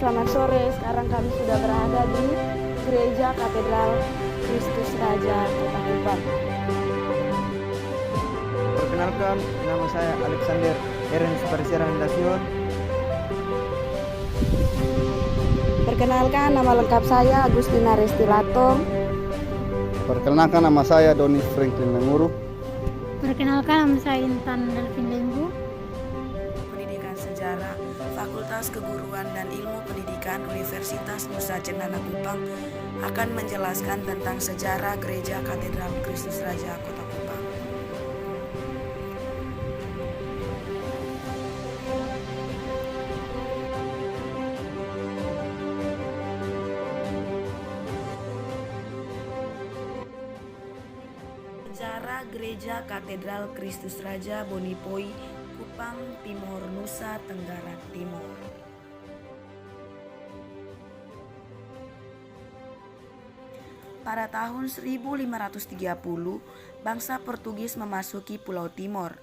selamat sore. Sekarang kami sudah berada di Gereja Katedral Kristus Raja Kota Kupang. Perkenalkan, nama saya Alexander Ernst Persirandasion. Perkenalkan, nama lengkap saya Agustina Restilato. Perkenalkan, nama saya Doni Franklin Lenguru. Perkenalkan, nama saya Intan Delvin Lenggu. Pendidikan Sejarah, Fakultas Keguruan dan Ilmu Pendidikan Universitas Nusa Cendana Kupang akan menjelaskan tentang sejarah Gereja Katedral Kristus Raja Kota Kupang. Sejarah Gereja Katedral Kristus Raja Bonipoi, Kupang Timur, Nusa Tenggara Timur. Pada tahun 1530, bangsa Portugis memasuki Pulau Timor.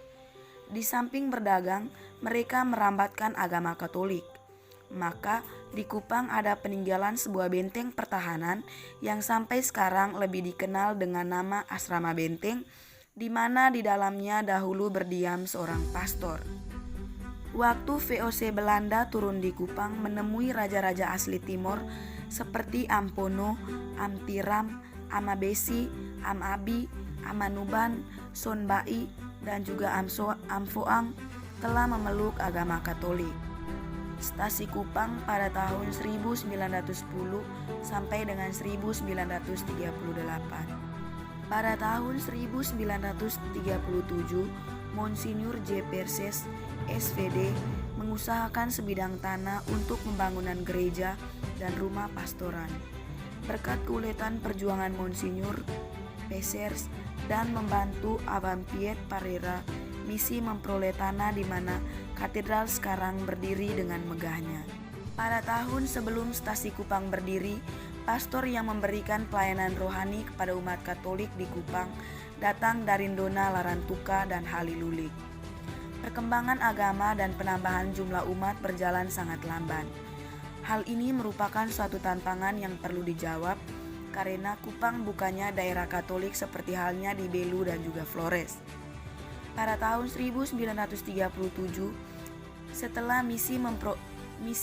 Di samping berdagang, mereka merambatkan agama Katolik. Maka di Kupang ada peninggalan sebuah benteng pertahanan yang sampai sekarang lebih dikenal dengan nama Asrama Benteng, di mana di dalamnya dahulu berdiam seorang pastor. Waktu VOC Belanda turun di Kupang menemui raja-raja asli Timor seperti Ampono, Amtiram, Amabesi, Amabi, Amanuban, Sonbai, dan juga Amfoang telah memeluk agama Katolik. Stasi Kupang pada tahun 1910 sampai dengan 1938. Pada tahun 1937, Monsinyur J. Perses, SVD, mengusahakan sebidang tanah untuk pembangunan gereja dan rumah pastoran. Berkat keuletan perjuangan Monsinyur Perses dan membantu Abam Piet Parera, misi memperoleh tanah di mana katedral sekarang berdiri dengan megahnya. Pada tahun sebelum Stasi Kupang berdiri, pastor yang memberikan pelayanan rohani kepada umat Katolik di Kupang datang dari Ndona, Larantuka, dan Halilulik. Perkembangan agama dan penambahan jumlah umat berjalan sangat lamban. Hal ini merupakan suatu tantangan yang perlu dijawab karena Kupang bukannya daerah Katolik seperti halnya di Belu dan juga Flores. Pada tahun 1937, setelah misi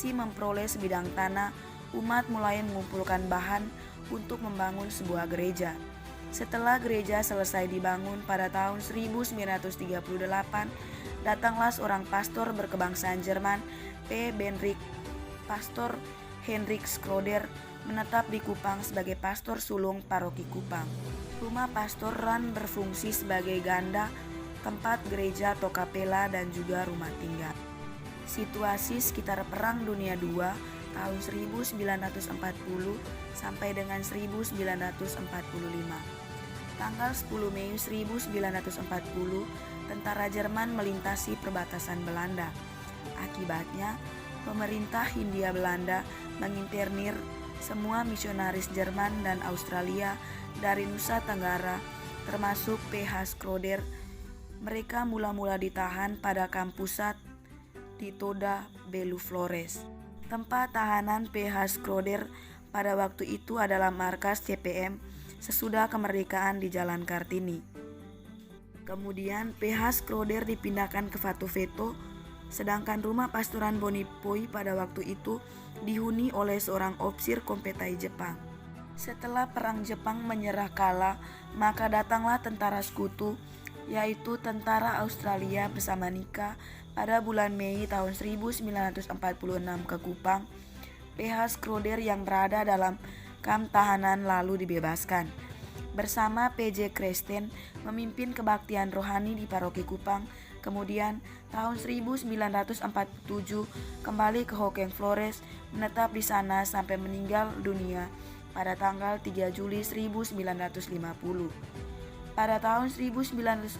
memperoleh sebidang tanah, umat mulai mengumpulkan bahan untuk membangun sebuah gereja. Setelah gereja selesai dibangun pada tahun 1938, datanglah seorang pastor berkebangsaan Jerman, P. Benrik. Pastor Hendrik Schroeder menetap di Kupang sebagai pastor sulung paroki Kupang. Rumah pastoran berfungsi sebagai ganda, tempat gereja atau kapela, dan juga rumah tinggal. Situasi sekitar Perang Dunia II tahun 1940 sampai dengan 1945. Tanggal 10 Mei 1940, tentara Jerman melintasi perbatasan Belanda. Akibatnya, pemerintah Hindia Belanda menginternir semua misionaris Jerman dan Australia dari Nusa Tenggara, termasuk PH Schroeder. Mereka mula-mula ditahan pada kampusat di Toda, Belu, Flores. Tempat tahanan PH Schroeder pada waktu itu adalah markas CPM sesudah kemerdekaan di Jalan Kartini. Kemudian PH Schroeder dipindahkan ke Fatu Veto, sedangkan rumah pastoran Bonipoi pada waktu itu dihuni oleh seorang opsir kompetai Jepang. Setelah perang Jepang menyerah kalah, maka datanglah tentara sekutu, yaitu tentara Australia bersama Nika pada bulan Mei tahun 1946 ke Kupang. PH Schroeder yang berada dalam kamp tahanan lalu dibebaskan. Bersama PJ Kresten memimpin kebaktian rohani di paroki Kupang. Kemudian tahun 1947 kembali ke Hokeng Flores, menetap di sana sampai meninggal dunia pada tanggal 3 Juli 1950. Pada tahun 1947,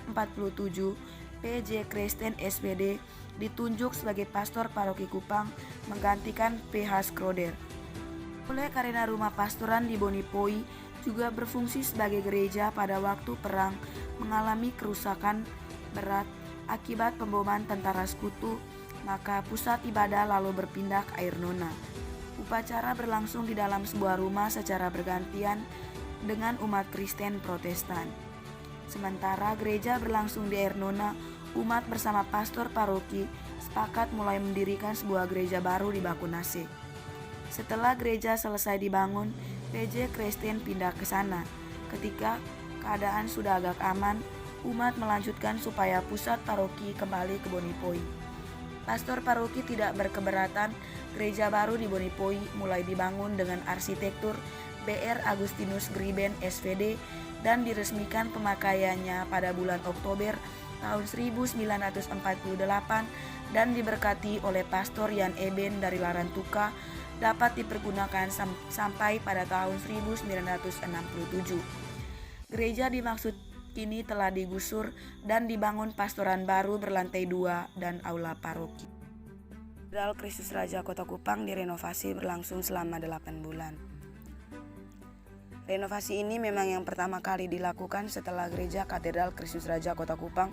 PJ Kresten SPD ditunjuk sebagai pastor paroki Kupang menggantikan PH Schroeder. Oleh karena rumah pastoran di Bonipoi juga berfungsi sebagai gereja pada waktu perang mengalami kerusakan berat akibat pemboman tentara sekutu, maka pusat ibadah lalu berpindah ke Air Nona. Upacara berlangsung di dalam sebuah rumah secara bergantian dengan umat Kristen Protestan. Sementara gereja berlangsung di Ernona, umat bersama pastor paroki sepakat mulai mendirikan sebuah gereja baru di Bakunase. Setelah gereja selesai dibangun, PJ Kristen pindah ke sana. Ketika keadaan sudah agak aman, umat melanjutkan supaya pusat paroki kembali ke Bonipoi. Pastor paroki tidak berkeberatan gereja baru di Bonipoi mulai dibangun dengan arsitektur BR Agustinus Griben SVD dan diresmikan pemakaiannya pada bulan Oktober tahun 1948 dan diberkati oleh Pastor Jan Eben dari Larantuka dapat dipergunakan sampai pada tahun 1967. Gereja dimaksud kini telah digusur dan dibangun pastoran baru berlantai 2 dan aula paroki. Katedral Kristus Raja Kota Kupang direnovasi berlangsung selama 8 bulan. Renovasi ini memang yang pertama kali dilakukan setelah gereja Katedral Kristus Raja Kota Kupang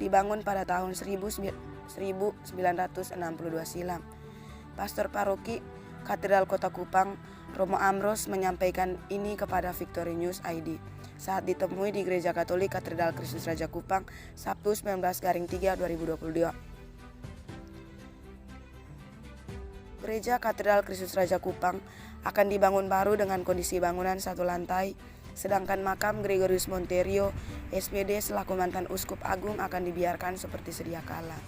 dibangun pada tahun 1962 silam. Pastor paroki Katedral Kota Kupang, Romo Amros, menyampaikan ini kepada Victory News ID saat ditemui di Gereja Katolik Katedral Kristus Raja Kupang Sabtu 19/3 2022. Gereja Katedral Kristus Raja Kupang akan dibangun baru dengan kondisi bangunan satu lantai, sedangkan makam Gregorius Monterio SPD selaku mantan uskup agung akan dibiarkan seperti sedia kala.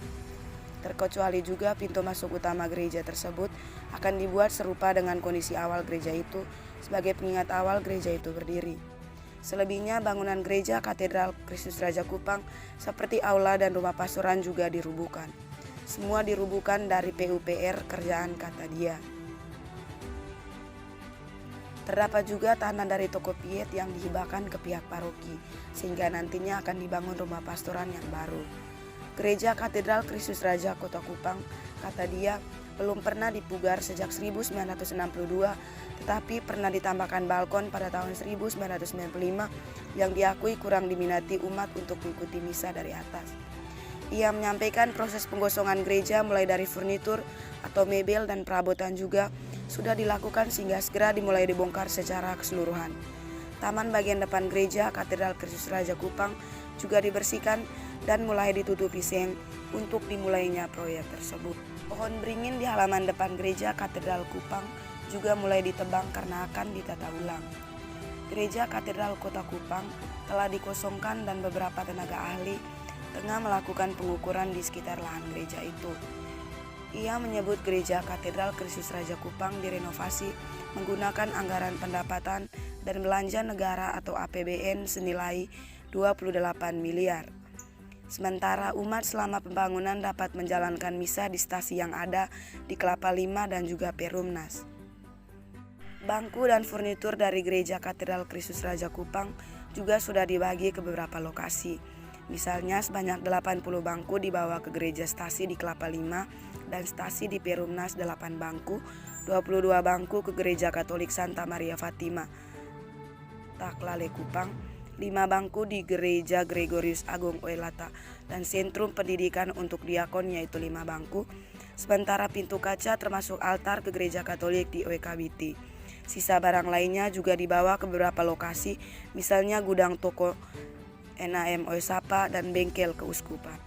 Terkecuali juga pintu masuk utama gereja tersebut akan dibuat serupa dengan kondisi awal gereja itu sebagai pengingat awal gereja itu berdiri. Selebihnya bangunan gereja Katedral Kristus Raja Kupang seperti aula dan rumah pastoran juga dirubuhkan. Semua dirubuhkan dari PUPR kerjaan, kata dia. Terdapat juga tanah dari toko piet yang dihibahkan ke pihak paroki, sehingga nantinya akan dibangun rumah pastoran yang baru. Gereja Katedral Kristus Raja Kota Kupang, kata dia, belum pernah dipugar sejak 1962, tetapi pernah ditambahkan balkon pada tahun 1995 yang diakui kurang diminati umat untuk mengikuti misa dari atas. Ia menyampaikan proses penggosongan gereja mulai dari furnitur atau mebel dan perabotan juga sudah dilakukan sehingga segera dimulai dibongkar secara keseluruhan. Taman bagian depan gereja Katedral Kristus Raja Kupang juga dibersihkan dan mulai ditutupi seng untuk dimulainya proyek tersebut. Pohon beringin di halaman depan gereja Katedral Kupang juga mulai ditebang karena akan ditata ulang. Gereja Katedral Kota Kupang telah dikosongkan dan beberapa tenaga ahli tengah melakukan pengukuran di sekitar lahan gereja itu. Ia menyebut gereja Katedral Kristus Raja Kupang direnovasi menggunakan anggaran pendapatan dan belanja negara atau APBN senilai 28 miliar. Sementara umat selama pembangunan dapat menjalankan misa di stasi yang ada di Kelapa Lima dan juga Perumnas. Bangku dan furnitur dari gereja Katedral Kristus Raja Kupang juga sudah dibagi ke beberapa lokasi. Misalnya sebanyak 80 bangku dibawa ke gereja stasi di Kelapa Lima dan stasi di Perumnas 8 bangku, 22 bangku ke gereja Katolik Santa Maria Fatima Taklale Kupang, 5 bangku di gereja Gregorius Agung Oelata dan sentrum pendidikan untuk diakon yaitu 5 bangku, sementara pintu kaca termasuk altar ke gereja Katolik di OEKBT. Sisa barang lainnya juga dibawa ke beberapa lokasi, misalnya gudang toko NAM Oesapa dan bengkel keuskupan.